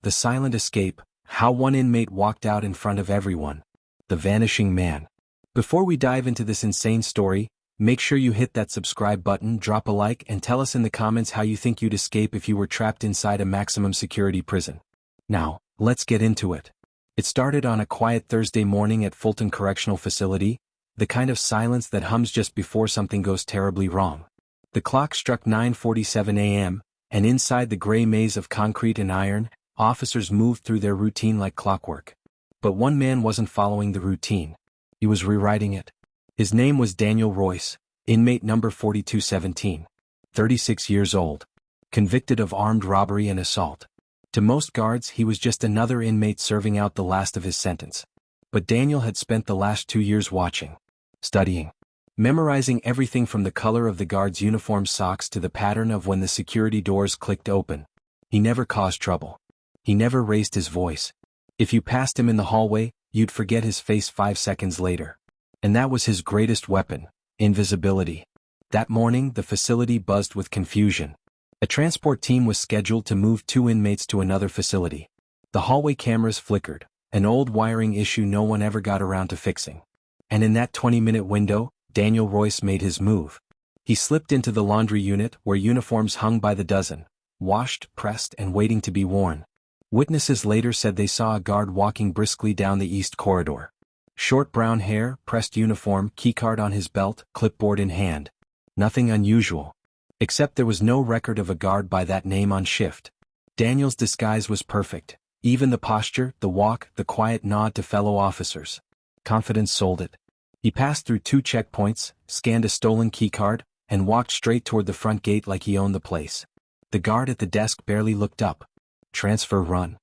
The silent escape, how one inmate walked out in front of everyone. The vanishing man. Before we dive into this insane story, make sure you hit that subscribe button, drop a like, and tell us in the comments how you think you'd escape if you were trapped inside a maximum security prison. Now, let's get into it. It started on a quiet Thursday morning at Fulton Correctional Facility, the kind of silence that hums just before something goes terribly wrong. The clock struck 9:47 a.m., and inside the gray maze of concrete and iron, officers moved through their routine like clockwork. But one man wasn't following the routine. He was rewriting it. His name was Daniel Royce, inmate number 4217. 36 years old. Convicted of armed robbery and assault. To most guards, he was just another inmate serving out the last of his sentence. But Daniel had spent the last 2 years watching, studying, memorizing everything from the color of the guards' uniform socks to the pattern of when the security doors clicked open. He never caused trouble. He never raised his voice. If you passed him in the hallway, you'd forget his face 5 seconds later. And that was his greatest weapon, invisibility. That morning, the facility buzzed with confusion. A transport team was scheduled to move 2 inmates to another facility. The hallway cameras flickered, an old wiring issue no one ever got around to fixing. And in that 20-minute window, Daniel Royce made his move. He slipped into the laundry unit where uniforms hung by the dozen, washed, pressed, and waiting to be worn. Witnesses later said they saw a guard walking briskly down the east corridor. Short brown hair, pressed uniform, keycard on his belt, clipboard in hand. Nothing unusual. Except there was no record of a guard by that name on shift. Daniel's disguise was perfect. Even the posture, the walk, the quiet nod to fellow officers. Confidence sold it. He passed through 2 checkpoints, scanned a stolen keycard, and walked straight toward the front gate like he owned the place. The guard at the desk barely looked up. Transfer run.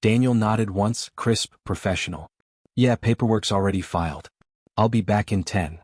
Daniel nodded once, crisp, professional. Yeah, paperwork's already filed. I'll be back in 10.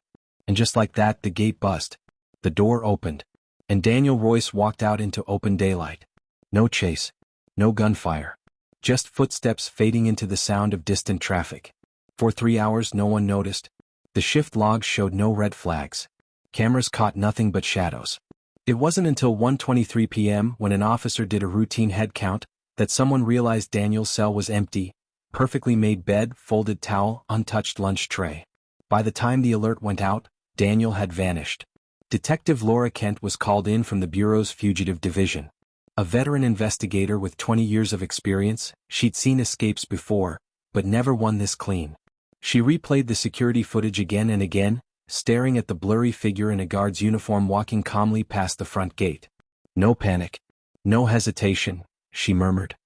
And just like that, the gate buzzed. The door opened. And Daniel Royce walked out into open daylight. No chase. No gunfire. Just footsteps fading into the sound of distant traffic. For 3 hours no one noticed. The shift logs showed no red flags. Cameras caught nothing but shadows. It wasn't until 1:23 p.m. when an officer did a routine head count that someone realized Daniel's cell was empty. Perfectly made bed, folded towel, untouched lunch tray. By the time the alert went out, Daniel had vanished. Detective Laura Kent was called in from the Bureau's Fugitive Division. A veteran investigator with 20 years of experience, she'd seen escapes before, but never one this clean. She replayed the security footage again and again, staring at the blurry figure in a guard's uniform walking calmly past the front gate. No panic. No hesitation, she murmured.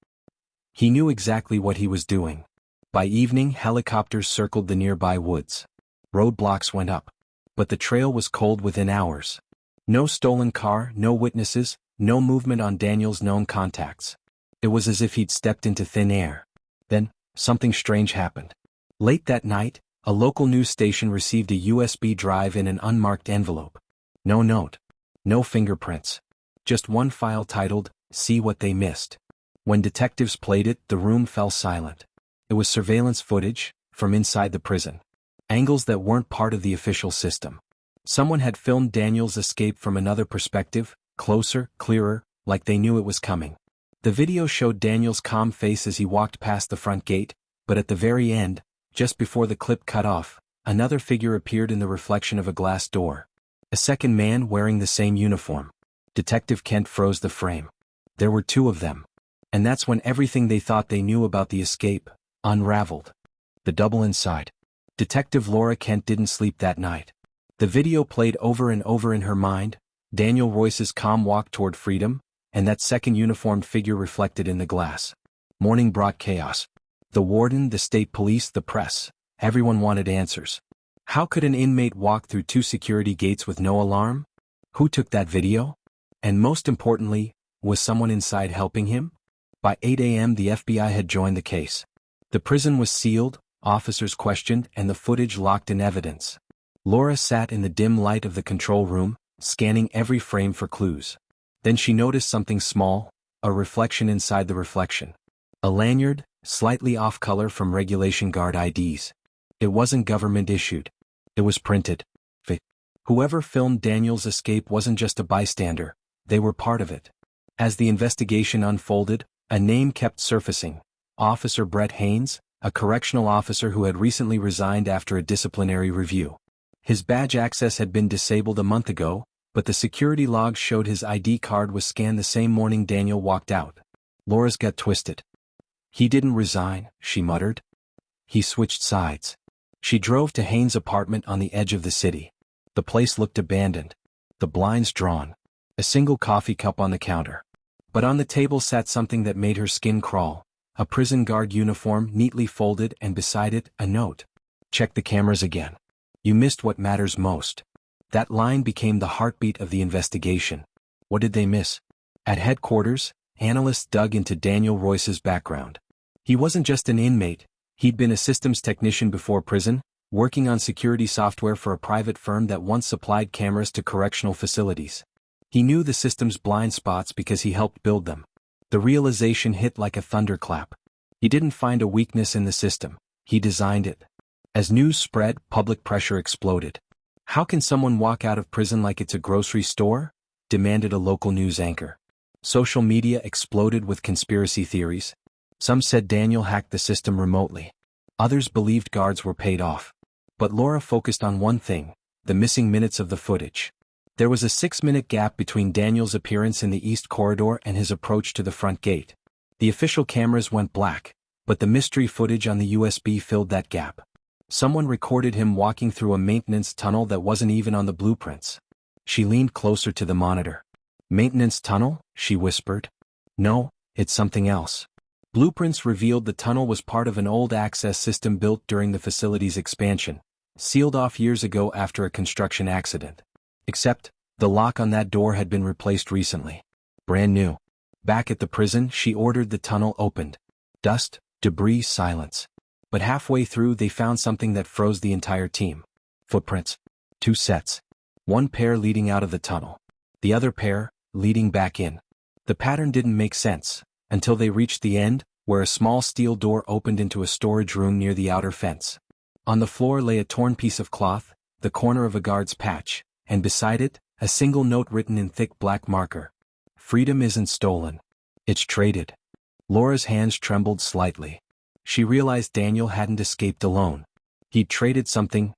He knew exactly what he was doing. By evening, helicopters circled the nearby woods. Roadblocks went up. But the trail was cold within hours. No stolen car, no witnesses, no movement on Daniel's known contacts. It was as if he'd stepped into thin air. Then, something strange happened. Late that night, a local news station received a USB drive in an unmarked envelope. No note. No fingerprints. Just one file titled, "See What They Missed." When detectives played it, the room fell silent. It was surveillance footage, from inside the prison. Angles that weren't part of the official system. Someone had filmed Daniel's escape from another perspective, closer, clearer, like they knew it was coming. The video showed Daniel's calm face as he walked past the front gate, but at the very end, just before the clip cut off, another figure appeared in the reflection of a glass door. A second man wearing the same uniform. Detective Kent froze the frame. There were 2 of them. And that's when everything they thought they knew about the escape unraveled. The double inside. Detective Laura Kent didn't sleep that night. The video played over and over in her mind, Daniel Royce's calm walk toward freedom, and that second uniformed figure reflected in the glass. Morning brought chaos. The warden, the state police, the press. Everyone wanted answers. How could an inmate walk through 2 security gates with no alarm? Who took that video? And most importantly, was someone inside helping him? By 8 a.m. the FBI had joined the case. The prison was sealed, officers questioned, and the footage locked in evidence. Laura sat in the dim light of the control room, scanning every frame for clues. Then she noticed something small, a reflection inside the reflection. A lanyard, slightly off color from regulation guard IDs. It wasn't government issued. It was printed. Whoever filmed Daniel's escape wasn't just a bystander, they were part of it. As the investigation unfolded, A name kept surfacing: Officer Brett Haynes, a correctional officer who had recently resigned after a disciplinary review. His badge access had been disabled a month ago, but the security logs showed his ID card was scanned the same morning Daniel walked out. Laura's gut twisted. He didn't resign, she muttered. He switched sides. She drove to Haynes' apartment on the edge of the city. The place looked abandoned. The blinds drawn. A single coffee cup on the counter. But on the table sat something that made her skin crawl. A prison guard uniform neatly folded, and beside it, a note. Check the cameras again. You missed what matters most. That line became the heartbeat of the investigation. What did they miss? At headquarters, analysts dug into Daniel Royce's background. He wasn't just an inmate. He'd been a systems technician before prison, working on security software for a private firm that once supplied cameras to correctional facilities. He knew the system's blind spots because he helped build them. The realization hit like a thunderclap. He didn't find a weakness in the system. He designed it. As news spread, public pressure exploded. How can someone walk out of prison like it's a grocery store? Demanded a local news anchor. Social media exploded with conspiracy theories. Some said Daniel hacked the system remotely. Others believed guards were paid off. But Laura focused on one thing: the missing minutes of the footage. There was a 6-minute gap between Daniel's appearance in the East Corridor and his approach to the front gate. The official cameras went black, but the mystery footage on the USB filled that gap. Someone recorded him walking through a maintenance tunnel that wasn't even on the blueprints. She leaned closer to the monitor. Maintenance tunnel? She whispered. No, it's something else. Blueprints revealed the tunnel was part of an old access system built during the facility's expansion, sealed off years ago after a construction accident. Except, the lock on that door had been replaced recently. Brand new. Back at the prison, she ordered the tunnel opened. Dust, debris, silence. But halfway through they found something that froze the entire team. Footprints. 2 sets. One pair leading out of the tunnel. The other pair, leading back in. The pattern didn't make sense, until they reached the end, where a small steel door opened into a storage room near the outer fence. On the floor lay a torn piece of cloth, the corner of a guard's patch, and beside it, a single note written in thick black marker. Freedom isn't stolen. It's traded. Laura's hands trembled slightly. She realized Daniel hadn't escaped alone. He'd traded something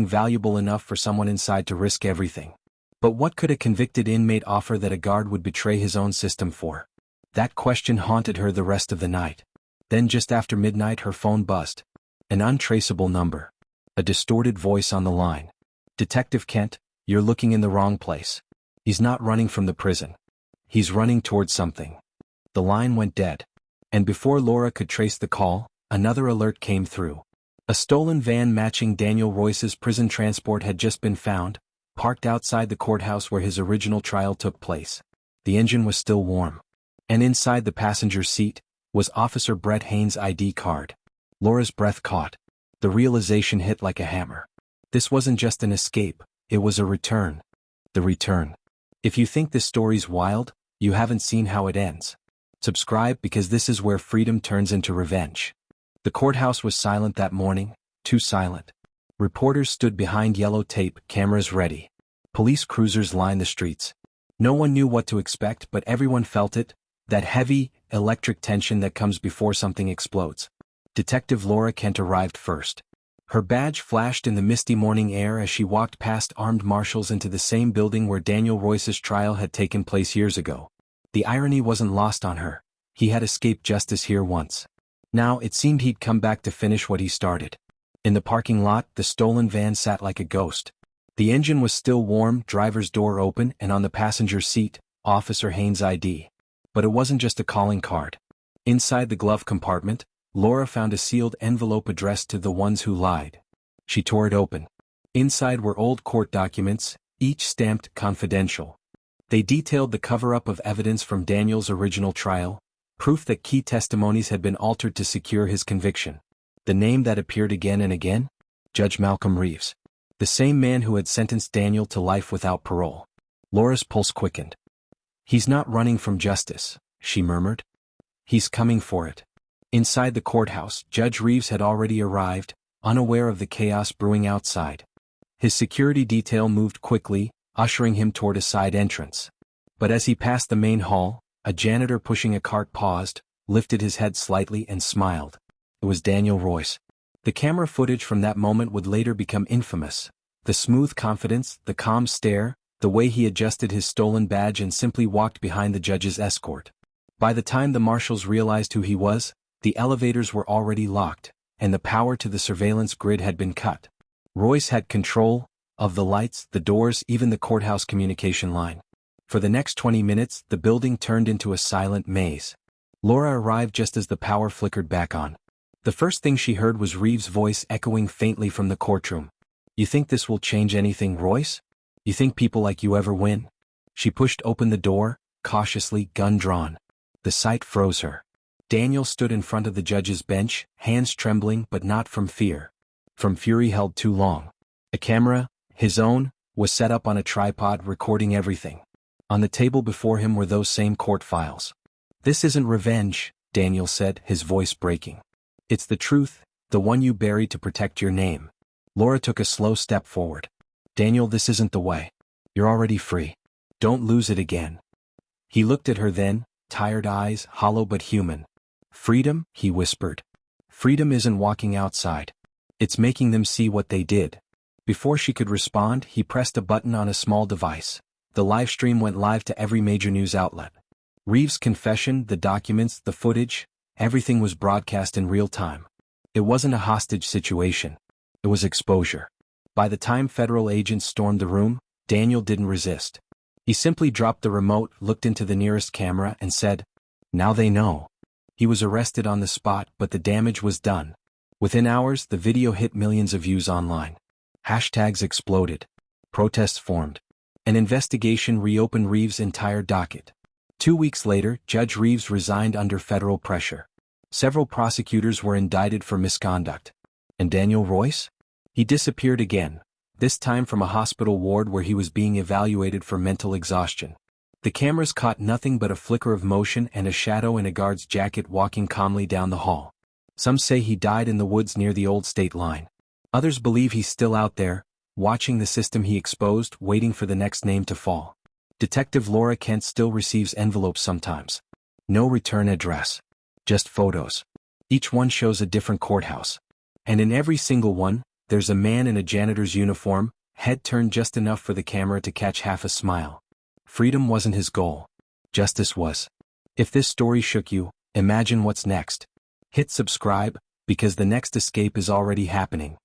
valuable enough for someone inside to risk everything. But what could a convicted inmate offer that a guard would betray his own system for? That question haunted her the rest of the night. Then just after midnight her phone buzzed. An untraceable number. A distorted voice on the line. Detective Kent, you're looking in the wrong place. He's not running from the prison. He's running towards something. The line went dead. And before Laura could trace the call, another alert came through. A stolen van matching Daniel Royce's prison transport had just been found, parked outside the courthouse where his original trial took place. The engine was still warm. And inside the passenger seat was Officer Brett Haynes' ID card. Laura's breath caught. The realization hit like a hammer. This wasn't just an escape, it was a return. The return. If you think this story's wild, you haven't seen how it ends. Subscribe because this is where freedom turns into revenge. The courthouse was silent that morning, too silent. Reporters stood behind yellow tape, cameras ready. Police cruisers lined the streets. No one knew what to expect, but everyone felt it, that heavy, electric tension that comes before something explodes. Detective Laura Kent arrived first. Her badge flashed in the misty morning air as she walked past armed marshals into the same building where Daniel Royce's trial had taken place years ago. The irony wasn't lost on her. He had escaped justice here once. Now it seemed he'd come back to finish what he started. In the parking lot, the stolen van sat like a ghost. The engine was still warm, driver's door open, and on the passenger seat, Officer Haynes' ID. But it wasn't just a calling card. Inside the glove compartment, Laura found a sealed envelope addressed to the ones who lied. She tore it open. Inside were old court documents, each stamped confidential. They detailed the cover-up of evidence from Daniel's original trial, proof that key testimonies had been altered to secure his conviction. The name that appeared again and again? Judge Malcolm Reeves. The same man who had sentenced Daniel to life without parole. Laura's pulse quickened. He's not running from justice, she murmured. He's coming for it. Inside the courthouse, Judge Reeves had already arrived, unaware of the chaos brewing outside. His security detail moved quickly, ushering him toward a side entrance. But as he passed the main hall, A janitor pushing a cart paused, lifted his head slightly and smiled. It was Daniel Royce. The camera footage from that moment would later become infamous. The smooth confidence, the calm stare, the way he adjusted his stolen badge and simply walked behind the judge's escort. By the time the marshals realized who he was, the elevators were already locked, and the power to the surveillance grid had been cut. Royce had control of the lights, the doors, even the courthouse communication line. For the next 20 minutes, the building turned into a silent maze. Laura arrived just as the power flickered back on. The first thing she heard was Reeves' voice echoing faintly from the courtroom. "You think this will change anything, Royce? You think people like you ever win?" She pushed open the door, cautiously, gun drawn. The sight froze her. Daniel stood in front of the judge's bench, hands trembling but not from fear. From fury held too long. A camera, his own, was set up on a tripod recording everything. On the table before him were those same court files. "This isn't revenge," Daniel said, his voice breaking. "It's the truth, the one you buried to protect your name." Laura took a slow step forward. "Daniel, this isn't the way. You're already free. Don't lose it again." He looked at her then, tired eyes, hollow but human. "Freedom," he whispered. "Freedom isn't walking outside. It's making them see what they did." Before she could respond, he pressed a button on a small device. The live stream went live to every major news outlet. Reeves' confession, the documents, the footage, everything was broadcast in real time. It wasn't a hostage situation. It was exposure. By the time federal agents stormed the room, Daniel didn't resist. He simply dropped the remote, looked into the nearest camera, and said, "Now they know." He was arrested on the spot, but the damage was done. Within hours, the video hit millions of views online. Hashtags exploded. Protests formed. An investigation reopened Reeves' entire docket. 2 weeks later, Judge Reeves resigned under federal pressure. Several prosecutors were indicted for misconduct. And Daniel Royce? He disappeared again, this time from a hospital ward where he was being evaluated for mental exhaustion. The cameras caught nothing but a flicker of motion and a shadow in a guard's jacket walking calmly down the hall. Some say he died in the woods near the old state line. Others believe he's still out there, watching the system he exposed, waiting for the next name to fall. Detective Laura Kent still receives envelopes sometimes. No return address. Just photos. Each one shows a different courthouse. And in every single one, there's a man in a janitor's uniform, head turned just enough for the camera to catch half a smile. Freedom wasn't his goal. Justice was. If this story shook you, imagine what's next. Hit subscribe, because the next escape is already happening.